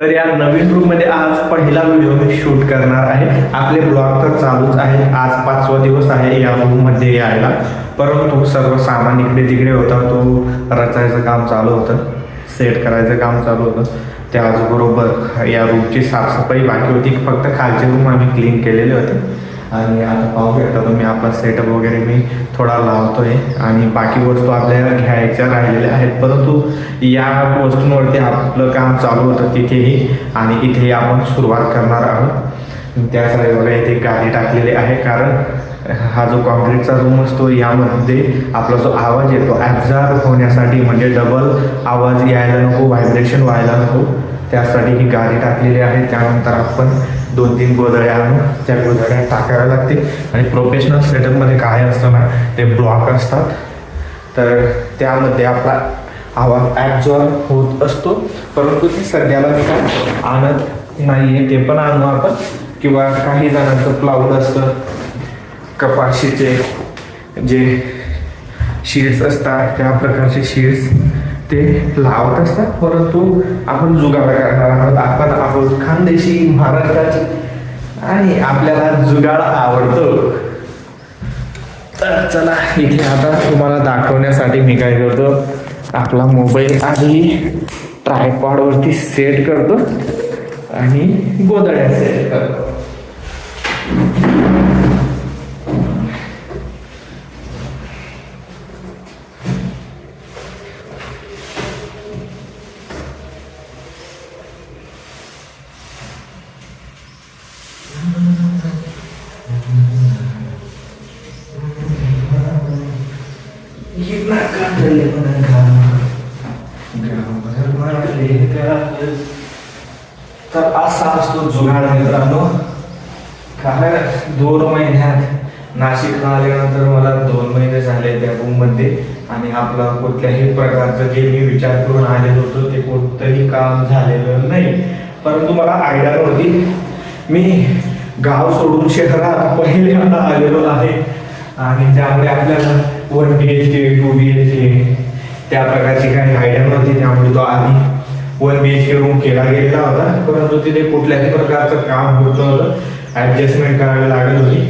तर या नवीन रूम मध्ये आज पहिला व्हिडिओ मी शूट करणार आहे. आपले ब्लॉग तर चालूच आहे. आज 5वा दिवस आहे या रूम मध्ये यायला, परंतु सर्व सामान इकडे तिकडे होता. तो रचायचं काम चालू होतं, सेट करायचं काम चालू होतं. त्याचबरोबर या रूमची साफसफाई बाकी होती. फक्त खालचे रूम आम्ही क्लीन केलेले होते आणि आता पाहू शकता तुम्ही आपला सेटअप वगैरे मी थोडा लावतोय आणि बाकी वस्तू आपल्याला घ्यायच्या राहिलेल्या आहेत. परंतु या वस्तूंवरती आपलं काम चालू होतं तिथेही आणि इथे आपण सुरुवात करणार आहोत. त्यासाठी बघा इथे गादी टाकलेली आहे, कारण हा जो कॉन्क्रीटचा रूम असतो यामध्ये आपला जो आवाज येतो ॲब्झॉर्ब होण्यासाठी, म्हणजे डबल आवाज यायला नको, व्हायब्रेशन व्हायला नको, त्यासाठी ही गादी टाकलेली आहे. त्यानंतर आपण 2-3 गोधड्या आणून त्या गोधड्या टाकाव्या लागतील. आणि प्रोफेशनल सेटअपमध्ये काय असतं ना, ते ब्लॉक असतात, तर त्यामध्ये आपला आवाज ॲब्झॉर्ब होत असतो. परंतु ते सध्याला मी काय आणत नाही आहे, ते पण आणू आपण. किंवा काही जणांचं प्लाऊड असतं, कपाशीचे जे शीट्स असतात त्या प्रकारचे शीट्स ते लावत असतात. परंतु आपण जुगाड करणार आहोत. आपण आहोत खानदेशी महाराष्ट्राची आणि आपल्याला जुगाड आवडतो. तर चला, इथे आता तुम्हाला दाखवण्यासाठी मी काय करतो, आपला मोबाईल आधी ट्रायपॉडवरती सेट करतो आणि गोधड्या सेट करतो. तर असा असतो जुगाड मित्रांनो. कारण 2 महिन्यात नाशिकला आल्यानंतर मला 2 महिने झाले त्या रूममध्ये आणि आपला कुठल्याही प्रकारचं जे मी विचार करून आलेलो होतो ते कोणतंही काम झालेलं नाही. परंतु मला आयडिया नव्हती. मी गाव सोडून शहरात पहिल्यांदा आलेलो आहे आणि त्यामुळे आपल्याला 1 BHK 2 BHK त्या प्रकारची काही आयडिया नव्हती. त्यामुळे तो आधी 1 BHK रूम केला गेलेला होता, परंतु तिथे कुठल्याही प्रकारचं काम होत नव्हतं, ॲडजस्टमेंट करावी लागत होती.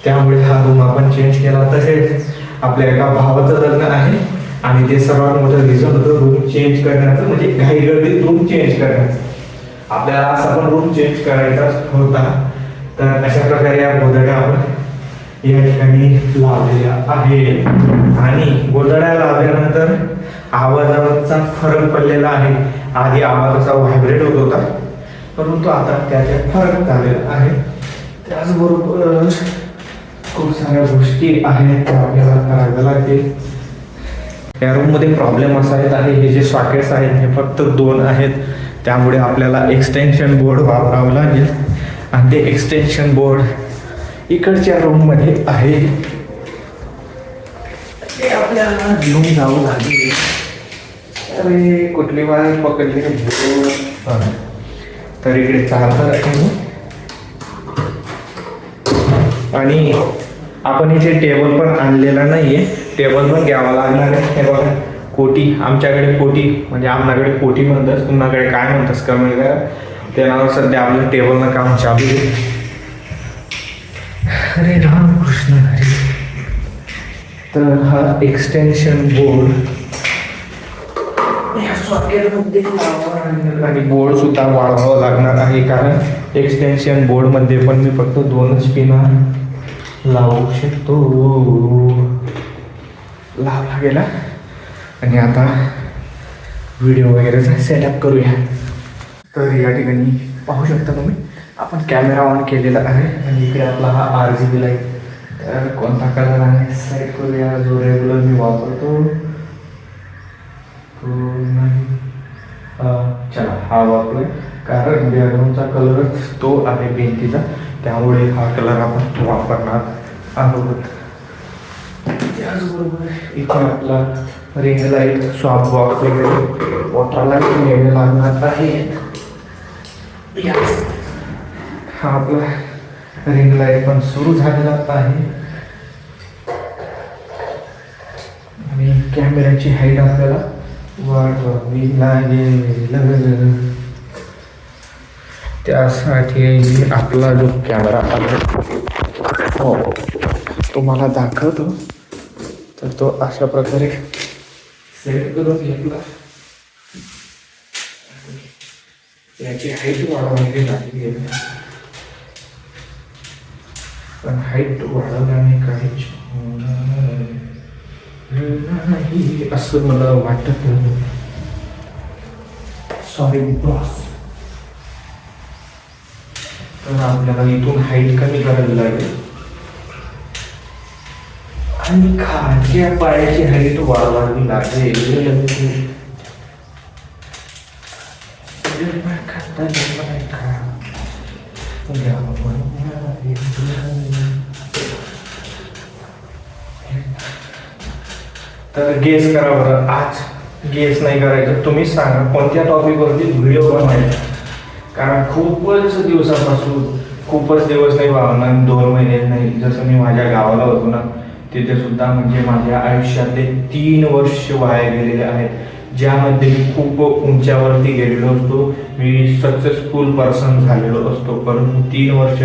त्यामुळे हा रूम आपण चेंज केला. तसेच आपल्या एका भावाचं लग्न आहे आणि ते सर्वात मोठं रिझन होतं रूम चेंज करण्याचं, म्हणजे घाईगर्दीत रूम चेंज करण्याचं. आपल्याला असा पण रूम चेंज करायचा होता. तर अशा प्रकारे या गोधड्या आपण या ठिकाणी लावलेल्या आहे आणि गोधड्या लावल्यानंतर आवाजाचा फरक पडलेला आहे. आधी आवाजाचा व्हायब्रेट होत होता, परंतु आता त्याच्यात फरक झालेला आहे. त्याचबरोबर खूप साऱ्या गोष्टी आहेत त्या आपल्याला कराव्या लागतील. या रूममध्ये प्रॉब्लेम असा आहे, हे जे सॉकेट्स आहेत हे फक्त 2 आहेत. त्यामुळे आपल्याला एक्सटेन्शन बोर्ड वापरावं लागेल आणि ते एक्सटेन्शन बोर्ड इकडच्या रूममध्ये आहे, ते आपल्याला घेऊन जावं लागेल. अरे कुठली वायर पकडली तर इकडे चालणार आहे. आणि आपण इथे टेबल पण आणलेला नाहीये, टेबल पण घ्यावा लागणार आहे. हे बघा कोटी, आमच्याकडे कोटी म्हणजे आमच्याकडे कोटी म्हणतात, तुमच्याकडे काय म्हणतात कमेंट करा. त्या नावावर सध्या आपलं टेबलनं काम चालू आहे. हरे राम कृष्ण हरे. तर हा एक्सटेन्शन बोर्ड या सॉकेटमध्ये आणि बोर्ड सुद्धा वाढवावं लागणार आहे, कारण एक्सटेन्शन बोर्डमध्ये पण मी फक्त 2च पिना लावू शकतो. लावला गेला. आणि आता व्हिडिओ वगैरेचा सेटअप करूया. तर या ठिकाणी पाहू शकता तुम्ही आपण कॅमेरा ऑन केलेला आहे आणि इकडे आपला हा RGB लाईट. तर कोणता कलर आहे सेट करूया, जो रेग्युलर मी वापरतो तो नाही. चला हा वापरूया, कारण बॅकग्राऊंडचा कलर तो आहे भिंतीचा, त्यामुळे हा कलर आपण वापरणार आहोत. त्याचबरोबर इथे आपला रिंग लाईट, सॉफ्ट बॉक्स वगैरे वॉटर लाईट घ्यावे लागणार आहे. हा आपला रिंग लाईट पण सुरू झालेला आहे आणि कॅमेऱ्याची हाईट आपल्याला वाढवावी लागेल. त्यासाठी आपला जो कॅमेरा आहे हो तुम्हाला दाखवतो. तर तो अशा प्रकारे सेट करून घेतला. याची हाईट वाढवण्याची लागली आहे, पण हाईट वाढवल्याने काहीच नाही असं मला वाटत. Sorry boss. तर आपल्याला इथून हाईट कमी करावी लागेल आणि खालच्या पायाची हाईट वाढवावी लागेल. तर गेस करा बरं. आज गेस नाही करायचं, तुम्हीच सांगा कोणत्या टॉपिकवरती व्हिडिओ बनवायचा. कारण खूपच दिवस नाही भावना, 2 महिने नाही. जसं मी माझ्या गावाला होतो ना, तिथे सुद्धा म्हणजे माझ्या आयुष्यातले 3 वर्ष वाया गेलेले आहेत, ज्यामध्ये मी खूप उंच्यावरती गेलेलो असतो. मी सक्सेसफुल पर्सन झालेलो असतो, परंतु 3 वर्ष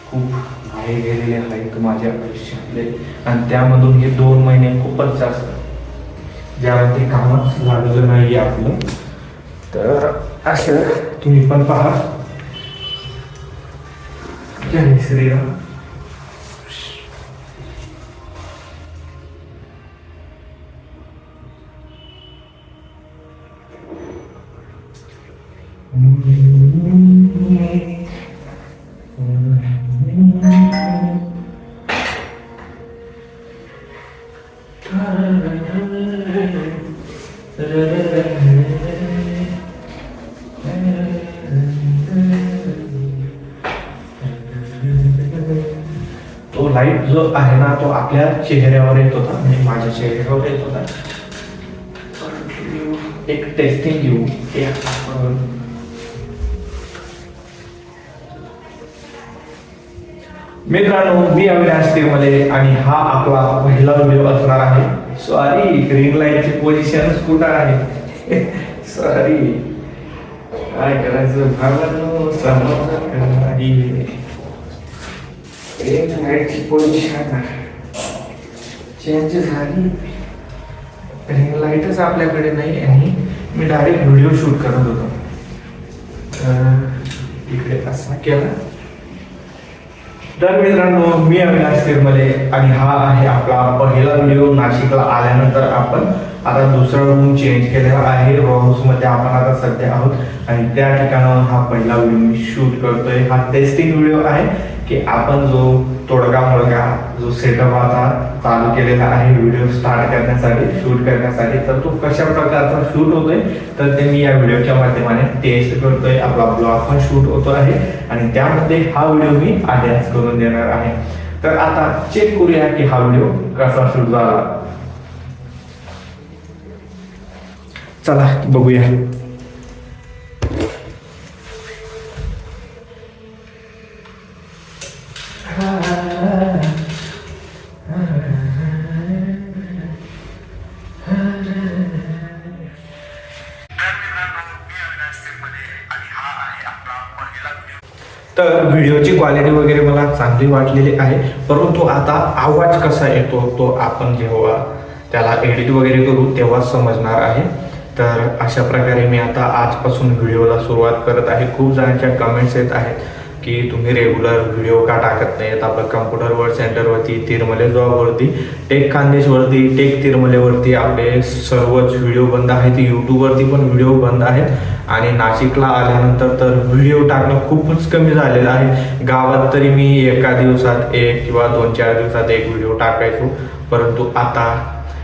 खूप वाया गेलेले आहेत माझ्या आयुष्यातले. आणि त्यामधून हे 2 महिने खूपच जास्त ज्यामध्ये कामच लागलं नाही आपलं. तर असं तुम्ही पण पहा. जय श्रीराम. तो लाईट जो आहे ना, तो आपल्या चेहऱ्यावर येत होता, म्हणजे माझ्या चेहऱ्यावर येत होता. एक टेस्टिंग घेऊ. मित्रांनो, मी अविनाश तिरमले आणि हा आपला पहिला व्हिडिओ असणार आहे. सॉरी, ग्रीन लाईटची पोझिशन कुठं आहे? सॉरी, काय करायचं भावांनो, समजत नाही. ग्रीन लाईटची पोझिशन चेंज झाली. ग्रीन लाईटच आपल्याकडे नाही आणि मी डायरेक्ट व्हिडिओ शूट करत होतो. इकडे असा केला. तर मित्रांनो, मी अविनाश तिरमले आणि हा आहे आपला पहिला व्हिडिओ. नाशिकला आल्यानंतर आपण आता दुसरा रूम चेंज केलेला आहे. रॉ हाऊसमध्ये आपण आता सध्या आहोत आणि त्या ठिकाणावर हा पहिला व्हिडिओ मी शूट करतोय. हा टेस्टिंग व्हिडिओ आहे की आपण जो तोडगा मोडगा जो सेटअप आता चालू केलेला आहे व्हिडिओ स्टार्ट करण्यासाठी, शूट करण्यासाठी, तर तो कशा प्रकारचा शूट होतोय तर ते मी या व्हिडिओच्या माध्यमाने टेस्ट करतोय. आपला ब्लॉग पण शूट होतो आहे आणि त्यामध्ये हा व्हिडिओ मी अभ्यास करून देणार आहे. तर आता चेक करूया की हा व्हिडिओ कसा शूट झाला. चला बघूया. तर व्हिडिओची क्वालिटी वगैरे मला चांगली वाटलेली आहे, परंतु आता आवाज कसा येतो तो आपण जेव्हा त्याला एडिट वगैरे करू तेव्हा समजणार आहे. तर अशा प्रकारे मी आता आजपासून व्हिडिओला सुरुवात करत आहे. खूप जणांच्या कमेंट्स येत आहेत की तुम्ही रेग्युलर व्हिडिओ का टाकत नाहीत. आपलं कम्प्युटर वर्ल्ड सेंटरवरती, तिरमले जॉबवरती, टेक खानदेशवरती, टेक तिरमलेवरती आपले सर्वच व्हिडिओ बंद आहेत. यूट्यूबवरती पण व्हिडिओ बंद आहेत आणि नाशिकला आल्यानंतर तर व्हिडिओ टाकणं खूपच कमी झालेलं आहे. गावात तरी मी एका दिवसात 1 किंवा 2-4 दिवसात 1 व्हिडिओ टाकायचो, परंतु आता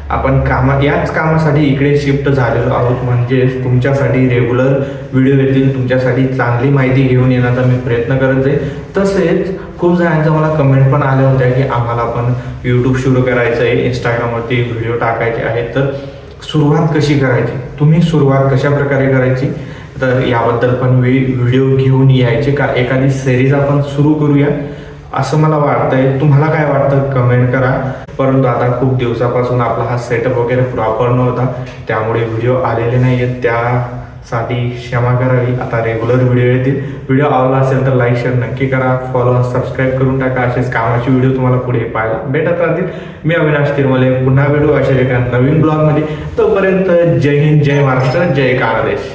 आपण याच कामासाठी इकडे शिफ्ट झालेलो आहोत. म्हणजेच तुमच्यासाठी रेग्युलर व्हिडिओ येतील, तुमच्यासाठी चांगली माहिती घेऊन येण्याचा मी प्रयत्न करत आहे. तसेच खूप जणांच्या मला कमेंट पण आल्या होत्या की आम्हाला पण यूट्यूब सुरू करायचं आहे, इंस्टाग्रामवरती व्हिडिओ टाकायचे आहेत, तर सुरुवात कशी करायची, तुम्ही सुरुवात कशा प्रकारे करायची, तर याबद्दल पण व्हिडिओ घेऊन यायचे का एखादी सिरीज आपण सुरू करूया असं मला वाटतंय. तुम्हाला काय वाटतं कमेंट करा. परंतु आता खूप दिवसापासून आपला हा सेटअप वगैरे प्रॉपर नव्हता, त्यामुळे व्हिडिओ आलेले नाही आहेत. त्या साठी क्षमा करावी. आता रेग्युलर व्हिडिओ येतील. व्हिडिओ आवडला असेल तर लाईक शेअर नक्की करा, फॉलो सबस्क्राईब करून टाका. असेच कामाचे व्हिडिओ तुम्हाला पुढे पाहायला भेटत राहतील. मी अविनाश तिरमले पुन्हा भेटू अशा एका नवीन ब्लॉगमध्ये. तोपर्यंत जय हिंद, जय महाराष्ट्र, जय काळादेश.